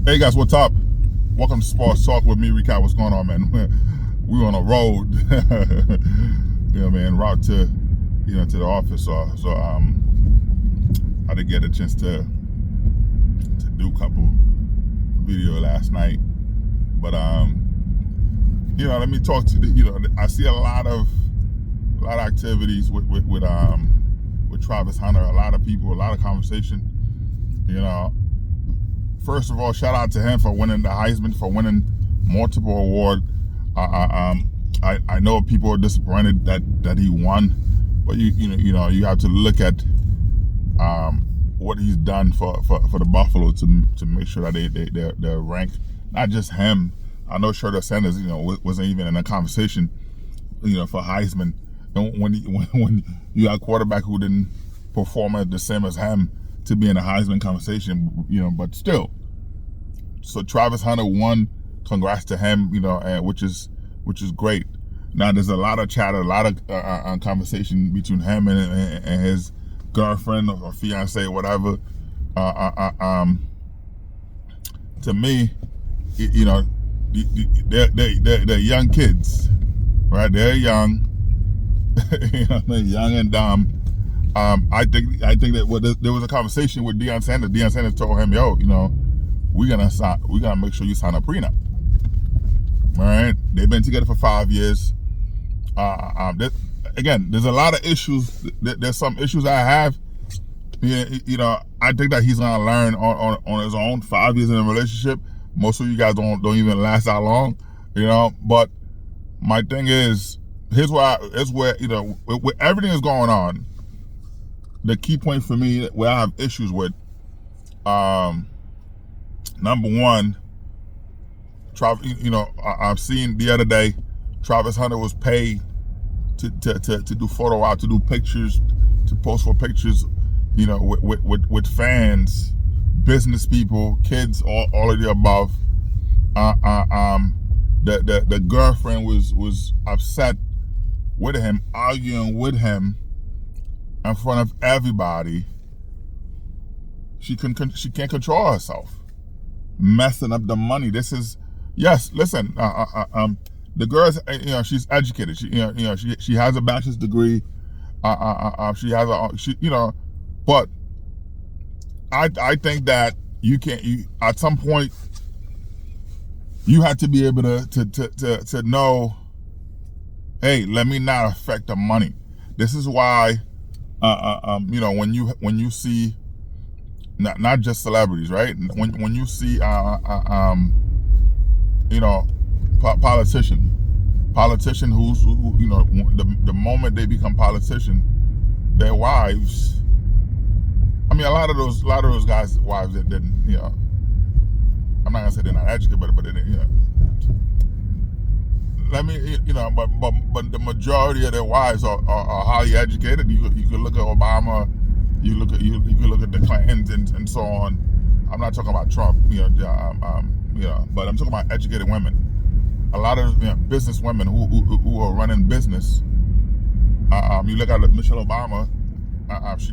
Hey guys, what's up? Welcome to Sports Talk with me, Recap. What's going on, man? We on a road, man, route to, to the office. So I did get a chance to do a couple video last night, but let me talk to I see a lot of activities with Travis Hunter, a lot of people, a lot of conversation, First of all, shout out to him for winning the Heisman, for winning multiple awards. I know people are disappointed that he won, but you have to look at what he's done for the Buffalo to make sure that they're ranked. Not just him. I know Deion Sanders wasn't even in a conversation for Heisman. And when you got a quarterback who didn't perform the same as him to be in a Heisman conversation, but still. So Travis Hunter won. Congrats to him, and which is great. Now there's a lot of chatter, a lot of conversation between him and his girlfriend or fiance, whatever. To me, they're young kids, right? They're young, young and dumb. I think that there was a conversation with Deion Sanders. Deion Sanders told him, we're gonna make sure you sign a prenup. All right, they've been together for 5 years. Again, there's a lot of issues. There's some issues I have. I think that he's gonna learn on his own. 5 years in a relationship, most of you guys don't even last that long. But my thing is, here's where with everything that's going on. The key point for me where I have issues with, number one, I've seen the other day, Travis Hunter was paid to do photo op, to do pictures, to post for pictures, with fans, business people, kids, all of the above. The girlfriend was upset with him, arguing with him in front of everybody. She can't control herself, messing up the money. This is, yes, listen, the girl's, she's educated. She has a bachelor's degree. She has but I think that at some point you have to be able to know, hey, let me not affect the money. This is why, when you see, not just celebrities, right? When you see, politician who's the moment they become politician, their wives. I mean, a lot of those guys' wives that didn't, I'm not gonna say they're not educated, but they didn't, let me, but the majority of their wives are highly educated. You could look at Obama. You could look at the Clintons and so on. I'm not talking about Trump, but I'm talking about educated women. A lot of business women who are running business. You look at Michelle Obama.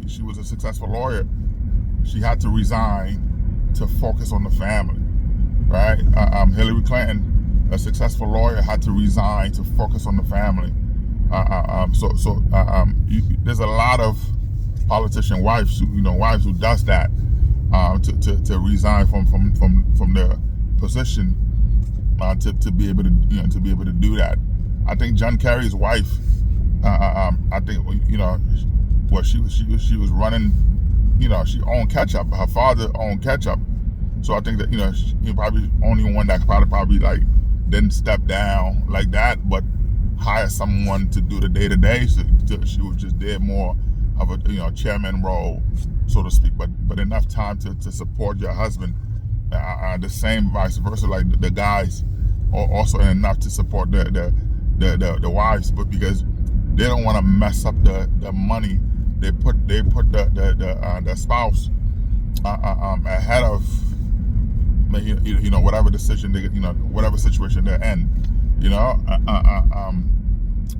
She was a successful lawyer. She had to resign to focus on the family, right? Hillary Clinton, a successful lawyer, had to resign to focus on the family. There's a lot of politician wives who does that, to resign from their position, to be able to do that. I think John Kerry's wife, I think she was running, she owned ketchup. Her father owned ketchup, so I think that she probably only one that probably like didn't step down like that, but hire someone to do the day-to-day. So she was just there more of a chairman role, so to speak, but enough time to support your husband. The same vice versa, like the guys are also enough to support the wives, but because they don't want to mess up the money, they put the spouse ahead of whatever decision whatever situation they're in.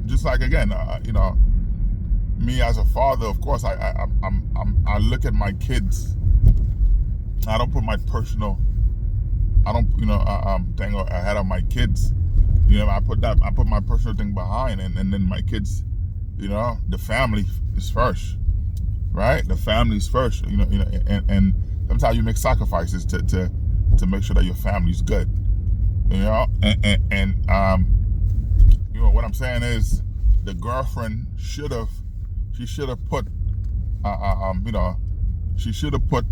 Just like, again, me as a father, of course, I look at my kids. I don't put my personal I don't, thing ahead of my kids. I put my personal thing behind, and then my kids, the family is first, right? The family's first, and sometimes you make sacrifices to make sure that your family's good, and what I'm saying is the girlfriend should have put, she should have put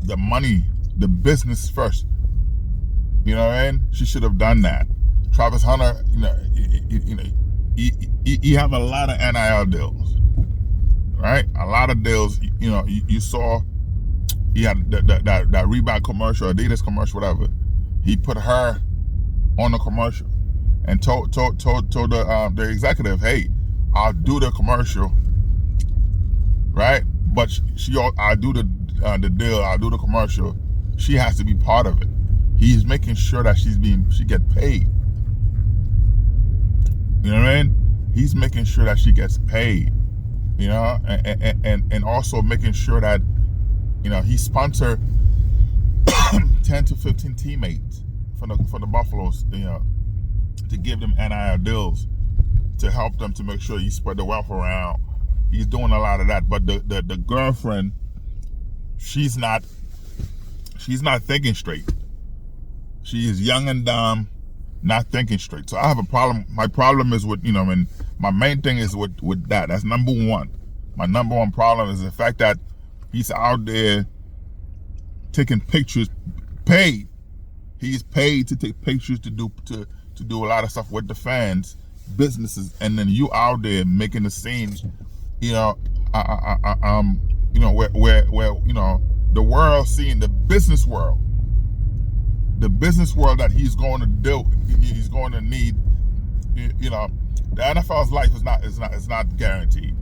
the money, the business first. You know what I mean? She should have done that. Travis Hunter, he have a lot of NIL deals, right? A lot of deals. You saw he had that Reebok commercial, Adidas commercial, whatever. He put her on the commercial and told the executive, hey, I'll do the commercial, right? But I'll do the deal, I'll do the commercial. She has to be part of it. He's making sure that she get paid. You know what I mean? He's making sure that she gets paid. And also making sure that he sponsor 10 to 15 teammates for the Buffaloes, to give them NIL deals, to help them, to make sure he spread the wealth around. He's doing a lot of that. But the girlfriend, she's not thinking straight. She is young and dumb, not thinking straight. So I have a problem. My problem is with, and my main thing is with that. That's number one. My number one problem is the fact that he's out there taking pictures, paid. He's paid to take pictures, to do a lot of stuff with the fans, businesses, and then you out there making the scenes, where the world seeing the business world that he's going to do, he's going to need. The NFL's life is not guaranteed.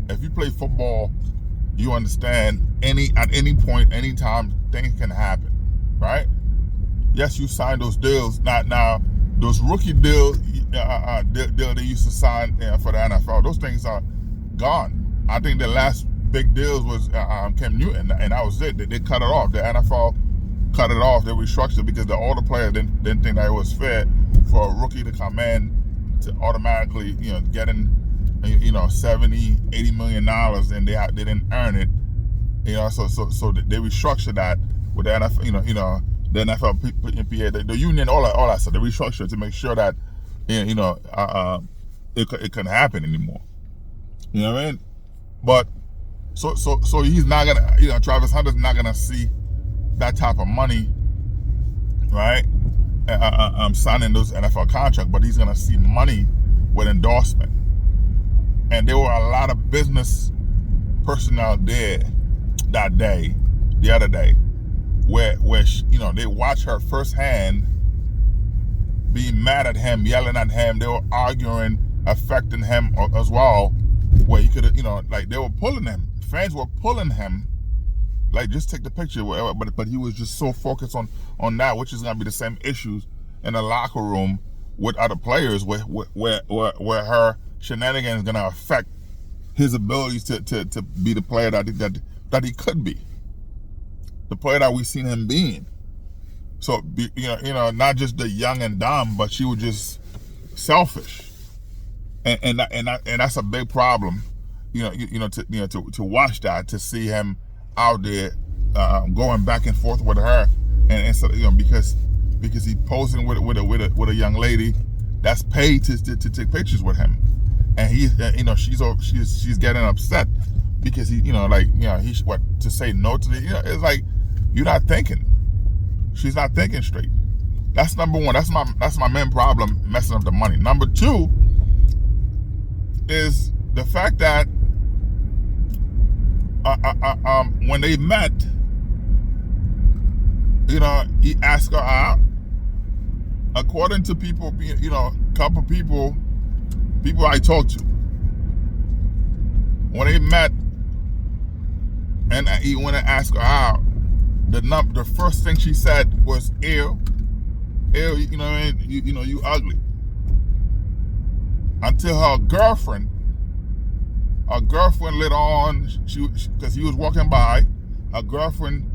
If you play football, you understand at any point, anytime, things can happen, right? Yes, you sign those deals. Now those rookie deals, deal they used to sign for the NFL, those things are gone. I think the last big deals was Cam Newton, and that was it. They cut it off. The NFL cut it off. They restructured because all the players didn't think that it was fair for a rookie to come in to automatically, getting, $70-80 million, and they didn't earn it. So they restructured that with the NFL. The NFL, the union, all that stuff. They restructured to make sure that it couldn't happen anymore. You know what I mean? But so he's not gonna, Travis Hunter's not gonna see that type of money, right? I'm signing those NFL contracts, but he's gonna see money with endorsement. And there were a lot of business personnel there the other day, where they watched her firsthand being mad at him, yelling at him. They were arguing, affecting him as well, where he could have, like they were pulling him. Fans were pulling him, like just take the picture. But he was just so focused on that, which is gonna be the same issues in the locker room with other players, where her shenanigans is gonna affect his abilities to be the player that he could be, the player that we've seen him being. So not just the young and dumb, but she was just selfish, and that's a big problem. To watch that, to see him out there going back and forth with her, and so because he's posing with a young lady that's paid to take pictures with him, and she's getting upset because he's to say no to the, it's like, you're not thinking. She's not thinking straight. That's number one. That's my main problem, messing up the money. Number two is the fact that when they met, he asked her out. According to people, couple people I talked to, when they met, and he went and asked her out, the first thing she said was, ew, you know what I mean? You ugly. Until her girlfriend later on, because he was walking by, her girlfriend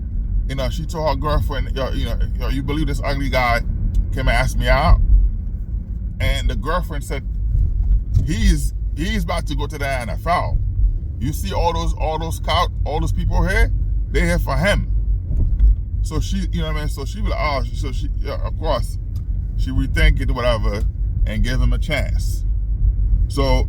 she told her girlfriend, you believe this ugly guy came and asked me out? And the girlfriend said, he's about to go to the NFL. You see all those people here, they're here for him. So she, so she was like, of course, she rethink it, whatever, and give him a chance. So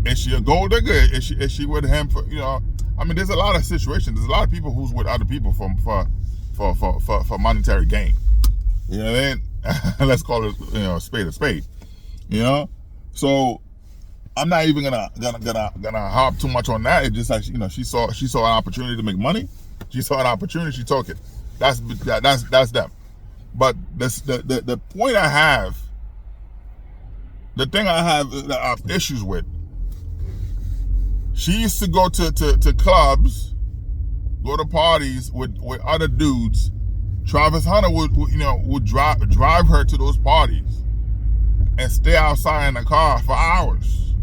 is she a gold digger? Is she with him for, there's a lot of situations. There's a lot of people who's with other people for monetary gain. You know what I mean? Let's call it, spade a spade. So I'm not even gonna harp too much on that. It's just like, she saw an opportunity to make money. She saw an opportunity, she took it. That's them. But the point I have, the thing I have issues with, she used to go to clubs, go to parties with other dudes. Travis Hunter would drive her to those parties and stay outside in the car for hours,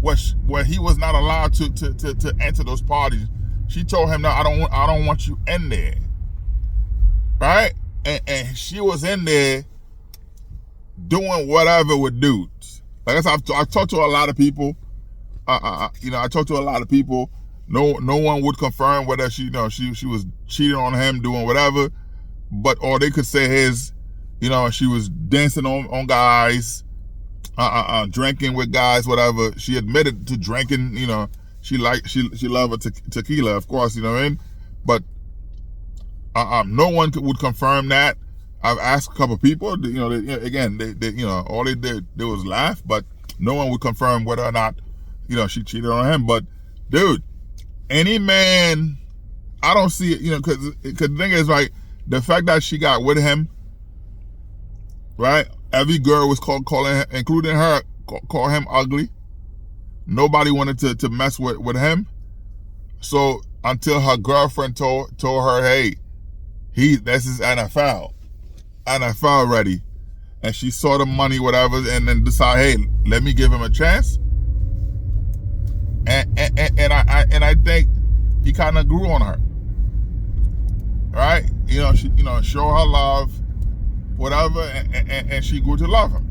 where he was not allowed to enter those parties. She told him, no, I don't want you in there, right? And she was in there doing whatever with dudes. Like I said, I've talked to a lot of people. I talked to a lot of people. No one would confirm whether she was cheating on him, doing whatever. But all they could say is, she was dancing on guys, drinking with guys, whatever. She admitted to drinking. She loved her tequila, of course. You know what I mean? But no one would confirm that. I've asked a couple of people. Again, they all they did was laugh, but no one would confirm whether or not she cheated on him. But dude, any man, I don't see it. Because the thing is, like, the fact that she got with him, right? Every girl was calling, including her, call him ugly. Nobody wanted to mess with him. So until her girlfriend told her, hey, this is NFL ready, and she saw the money, whatever, and then decided, hey, let me give him a chance. And I think he kind of grew on her, right? She show her love, whatever, and she grew to love him.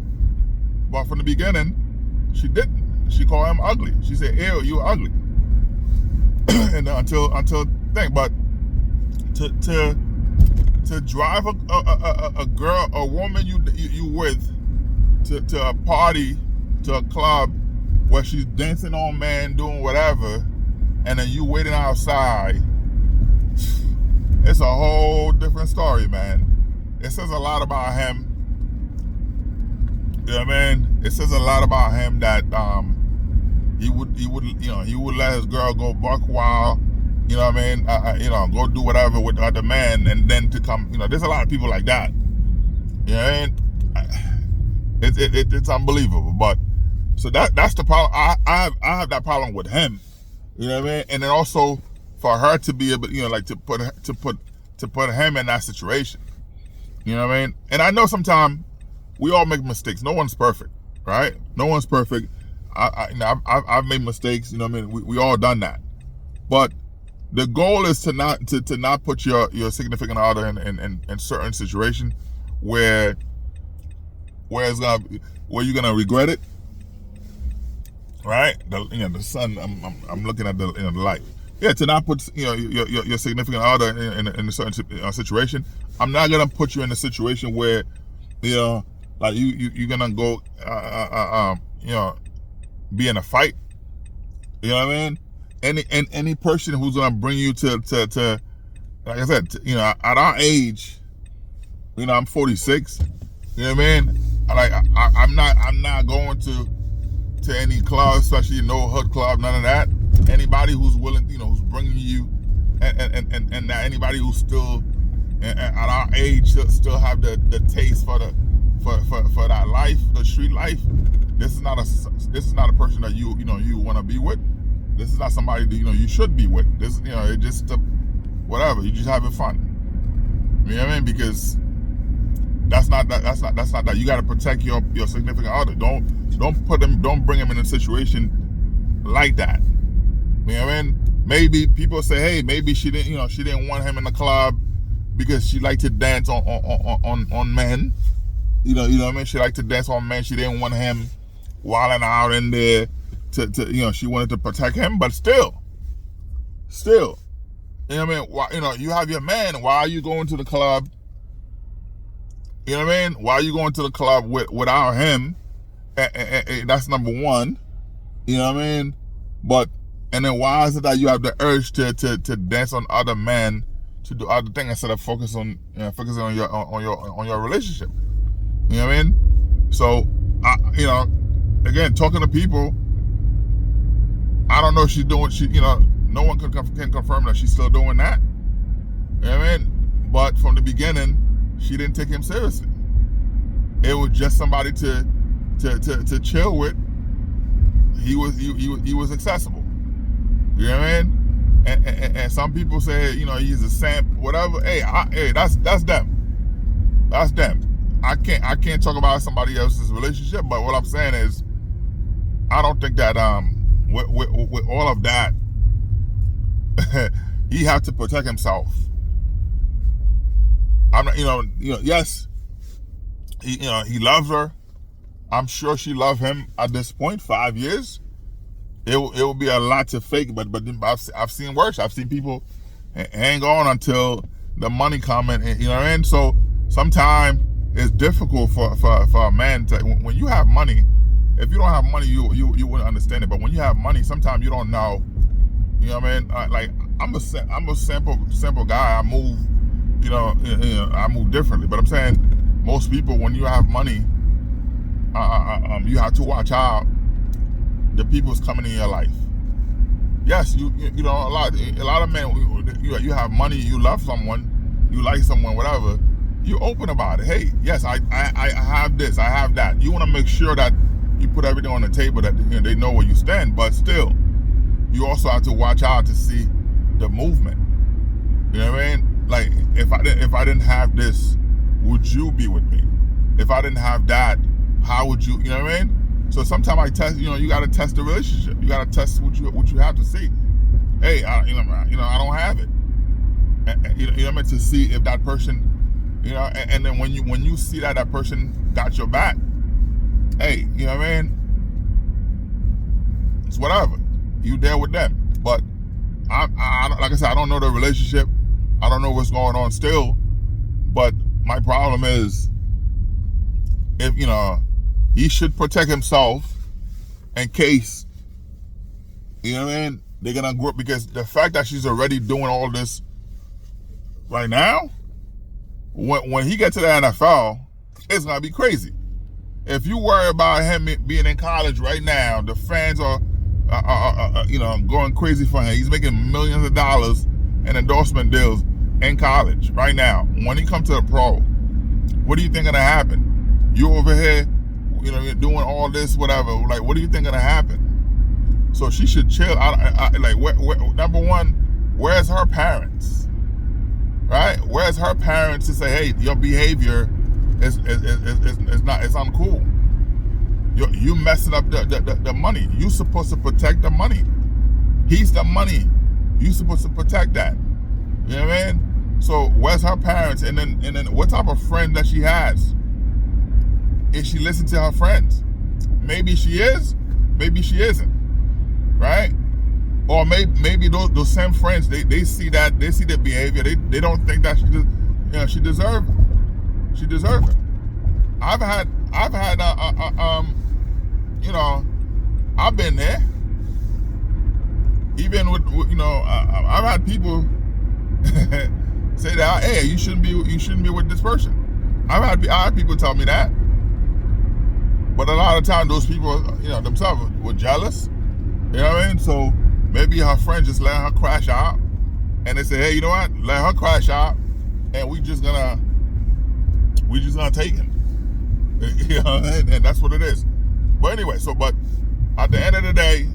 But from the beginning, she didn't. She called him ugly. She said, ew, you ugly. And until thing, but to drive a girl, a woman you with to a party, to a club where she's dancing on man, doing whatever, and then you waiting outside, it's a whole different story, man. It says a lot about him. You know what I mean? It says a lot about him that he would let his girl go buck wild. You know what I mean? Go do whatever with other men, and then to come. There's a lot of people like that. You know what I mean? It's unbelievable. But so that's the problem. I have that problem with him. You know what I mean? And then also for her to be able, to put him in that situation. You know what I mean? And I know sometimes we all make mistakes. No one's perfect, right? No one's perfect. I've made mistakes. You know what I mean? We all done that. But the goal is to not put your significant other in certain situation where you're gonna regret it, right? The sun. I'm looking at the light. Yeah, to not put your significant other in a certain situation. I'm not gonna put you in a situation where like you're gonna go be in a fight. You know what I mean? Any person who's gonna bring you to like I said, at our age, I'm 46. You know what I mean? I'm not going to any club, especially no hood club, none of that. Anybody who's willing, who's bringing you, and anybody who's still at our age still have the taste for that life, the street life. This is not a person that you want to be with. This is not somebody that you should be with. This it just whatever. You just having fun. You know what I mean? Because that's not that. You got to protect your significant other. Don't bring him in a situation like that. You know what I mean? Maybe people say, hey, maybe she didn't want him in the club. because she liked to dance on men. You know what I mean? She liked to dance on men. She didn't want him wilding out in there to she wanted to protect him, but still, you know what I mean? Why, you have your man. Why are you going to the club? You know what I mean? Why are you going to the club without him? That's number one. You know what I mean? And then why is it that you have the urge to dance on other men, to do other things instead of focusing on your relationship? You know what I mean? So, again, talking to people, I don't know if she's doing. No one can confirm that she's still doing that. You know what I mean? But from the beginning, she didn't take him seriously. It was just somebody to chill with. He was accessible. You know what I mean? And some people say, he's a simp, whatever. Hey, that's them. That's them. I can't talk about somebody else's relationship, but what I'm saying is, I don't think that with all of that, he had to protect himself. I'm not, yes, he loves her. I'm sure she loved him at this point. 5 years, it will be a lot to fake, but I've seen worse. I've seen people hang on until the money come, and you know what I mean. So sometimes it's difficult for a man to, when you have money. If you don't have money, you wouldn't understand it. But when you have money, sometimes you don't know. You know what I mean? Like I'm a simple guy. I move, I move differently. But I'm saying most people, when you have money, you have to watch out the people's coming in your life. Yes, a lot of men, you have money, you love someone, you like someone, whatever. You're open about it. Hey, yes, I have this, I have that. You want to make sure that you put everything on the table, that they know where you stand. But still, you also have to watch out to see the movement. You know what I mean? Like, if I didn't have this, would you be with me? If I didn't have that, how would you? You know what I mean? So sometimes I test. You got to test the relationship. You got to test what you have to see. Hey, I don't have it. You know what I mean? To see if that person. And then when you see that person got your back, hey, you know what I mean? It's whatever. You there with them. But I like I said, I don't know the relationship. I don't know what's going on still. But my problem is, if he should protect himself in case, you know what I mean, they're gonna grow up, because the fact that she's already doing all this right now, when he gets to the NFL, it's gonna be crazy. If you worry about him being in college right now, the fans are going crazy for him. He's making millions of dollars in endorsement deals in college right now. When he comes to the pro, what do you think gonna happen? You over here, you're doing all this, whatever. Like, what do you think gonna happen? So she should chill. Number one, where's her parents? Right? Where's her parents to say, hey, your behavior is uncool. You messing up the money. You supposed to protect the money. He's the money. You supposed to protect that. You know what I mean? So where's her parents? And then what type of friend that she has? Is she listening to her friends? Maybe she is. Maybe she isn't. Right? Or maybe those same friends, they see that, they see the behavior, they don't think that she deserves it. She deserves it. I've had I've been there. Even with I've had people say that, hey, you shouldn't be with this person. I had people tell me that. But a lot of times those people, themselves were jealous. You know what I mean? So maybe her friend just let her crash out, and they say, hey, you know what? Let her crash out, and we just gonna take him. And that's what it is. But anyway, but at the end of the day,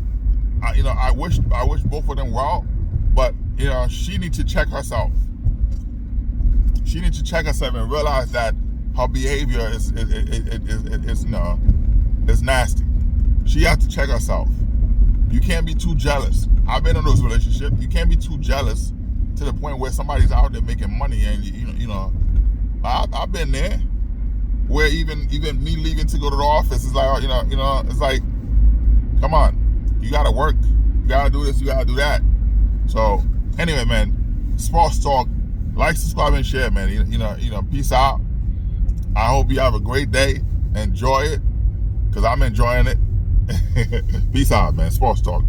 I wish both of them well, but she needs to check herself. She needs to check herself and realize that her behavior is nasty. She has to check herself. You can't be too jealous. I've been in those relationships. You can't be too jealous to the point where somebody's out there making money, and I've been there, where even me leaving to go to the office is like, it's like, come on, you gotta work, you gotta do this, you gotta do that. So anyway, man, sports talk. Like, subscribe, and share, man. Peace out. I hope you have a great day. Enjoy it, because I'm enjoying it. Peace out, man. Sports talk.